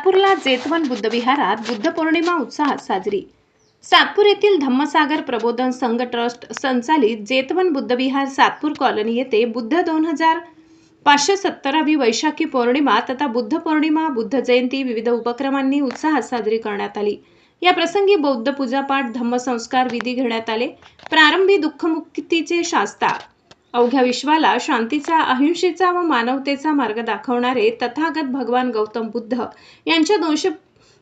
सातपूरला जेतवन बुद्ध विहारात बुद्ध पौर्णिमा उत्साहात साजरी। सातपूर येथील धम्मसागर प्रबोधन संघ ट्रस्ट संचालित जेतवन बुद्ध विहार सातपूर कॉलनी येथे बुद्ध 2570वी वैशाखी पौर्णिमा तथा बुद्ध पौर्णिमा, बुद्ध जयंती विविध उपक्रमांनी उत्साहात साजरी करण्यात आली। या प्रसंगी बौद्ध पूजापाठ, धम्मसंस्कार विधी घेण्यात आले। प्रारंभी दुःखमुक्तीचे शास्ता, अवघ्या विश्वाला शांतीचा, अहिंसेचा व मानवतेचा मार्ग दाखवणारे तथागत भगवान गौतम बुद्ध यांच्या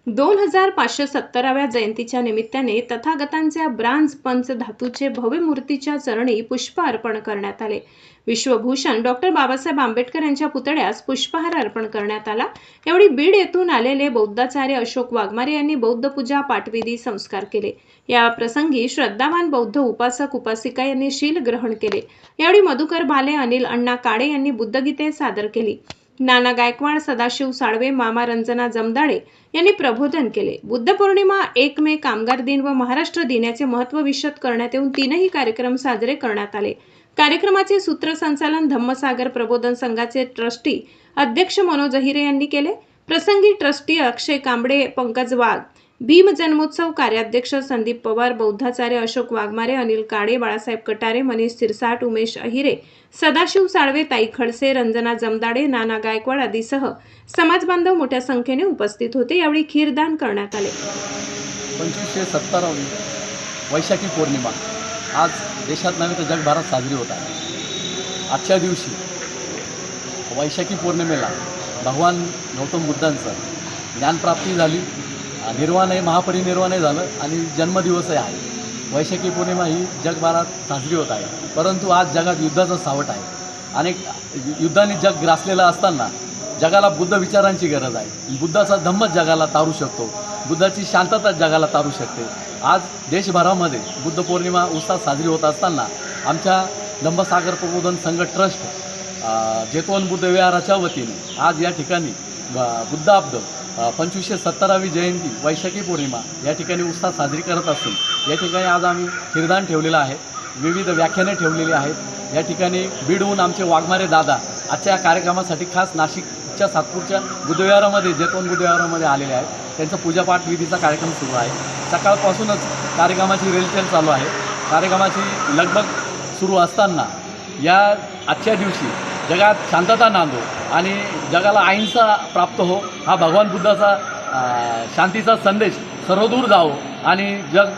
2570व्या जयंतीच्या निमित्ताने तथागतांच्या ब्रांज पंच धातूचे भव्य मूर्तीच्या चरणी पुष्प अर्पण करण्यात आले। विश्वभूषण डॉक्टर बाबासाहेब आंबेडकर यांच्या पुतळ्यास पुष्पहार अर्पण करण्यात आला। यावेळी बीड येथून आलेले बौद्धाचार्य अशोक वाघमारे यांनी बौद्ध पूजा पाठविधी संस्कार केले। या प्रसंगी श्रद्धावान बौद्ध उपासक उपासिका यांनी शील ग्रहण केले। यावेळी मधुकर भाले, अनिल अण्णा काळे यांनी बुद्धगीते सादर केली। नाना गायकवाड, सदाशिव साळवे, मामा रंजना जमदाडे यांनी प्रबोधन केले। बुद्ध पौर्णिमा, 1 मे, कामगार दिन व महाराष्ट्र दिनाचे महत्त्व विशद करण्यात येऊन 3ही कार्यक्रम साजरे करण्यात आले। कार्यक्रमाचे सूत्रसंचालन धम्मसागर प्रबोधन संघाचे ट्रस्टी अध्यक्ष मनोज अहिरे यांनी केले। प्रसंगी ट्रस्टी अक्षय कांबळे, पंकज वाघ, भीम जन्मोत्सव कार्याध्यक्ष संदीप पवार, बौद्धाचार्य अशोक वाघमारे, अनिल काळे, बाळासाहेब कटारे, मनीष सिरसाट, उमेश अहिरे, सदाशिव साळवे, ताई खडसे, रंजना जमदाडे, नाना गायकवाड आदीसह समाज बांधव मोठ्या संख्येने उपस्थित होते। यावेळी खीरदान करण्यात आले। 2570वी वैशाखी पौर्णिमा आज देशात नव्हे तर जगभरात साजरी होत आहे। आजच्या दिवशी वैशाखी पौर्णिमेला भगवान गौतम बुद्धांचं ज्ञानप्राप्ती झाली, निर्वाणही महापरिनिर्वाणही झालं आणि जन्मदिवसही आहे। वैशाखी पौर्णिमा ही जगभरात साजरी होत आहे, परंतु आज जगात युद्धाचं सावट आहे। अनेक युद्धांनी जग ग्रासलेलं असताना जगाला बुद्ध विचारांची गरज आहे। बुद्धाचा धम्मच जगाला तारू शकतो, बुद्धाची शांतता जगाला तारू शकते। आज देशभरामध्ये बुद्ध पौर्णिमा उत्साहात साजरी होत असताना आमच्या धम्मसागर प्रबोधन संघ ट्रस्ट जेतवन बुद्ध विहाराच्या वतीने आज या ठिकाणी बुद्धाब्द 2570वी जयंती वैशाखी पौर्णिमा या ठिकाणी उत्साहात साजरी करत असून या ठिकाणी आज आम्ही खीरदान ठेवलेलं आहे, विविध व्याख्याने ठेवलेली आहेत। या ठिकाणी बीडहून आमचे वाघमारे दादा आजच्या या कार्यक्रमासाठी खास नाशिकच्या सातपूरच्या बुद्धविहारामध्ये जेतवन बुद्धविहारामध्ये आलेले आहेत। त्यांचा पूजापाठ विधीचा कार्यक्रम सुरू आहे। सकाळपासूनच कार्यक्रमाची रेलचेल चालू आहे। कार्यक्रमाची लगबग सुरू असताना या आजच्या दिवशी जगात शांतता नांदो आणि जगाला अहिंसा प्राप्त हो, हा भगवान बुद्धाचा शांतीचा संदेश सर्वदूर जावो आणि जग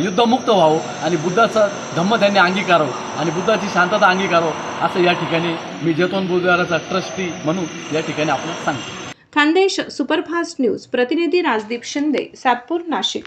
युद्धमुक्त व्हावं आणि बुद्धाचा धम्म त्यांनी अंगीकारावं आणि बुद्धाची शांतता अंगीकारावं असं या ठिकाणी मी जेतवन बुद्धविहाराचा ट्रस्टी म्हणून या ठिकाणी आपल्याला सांगतो। खानदेश सुपरफास्ट न्यूज प्रतिनिधी राजदीप शिंदे, सातपूर, नाशिक।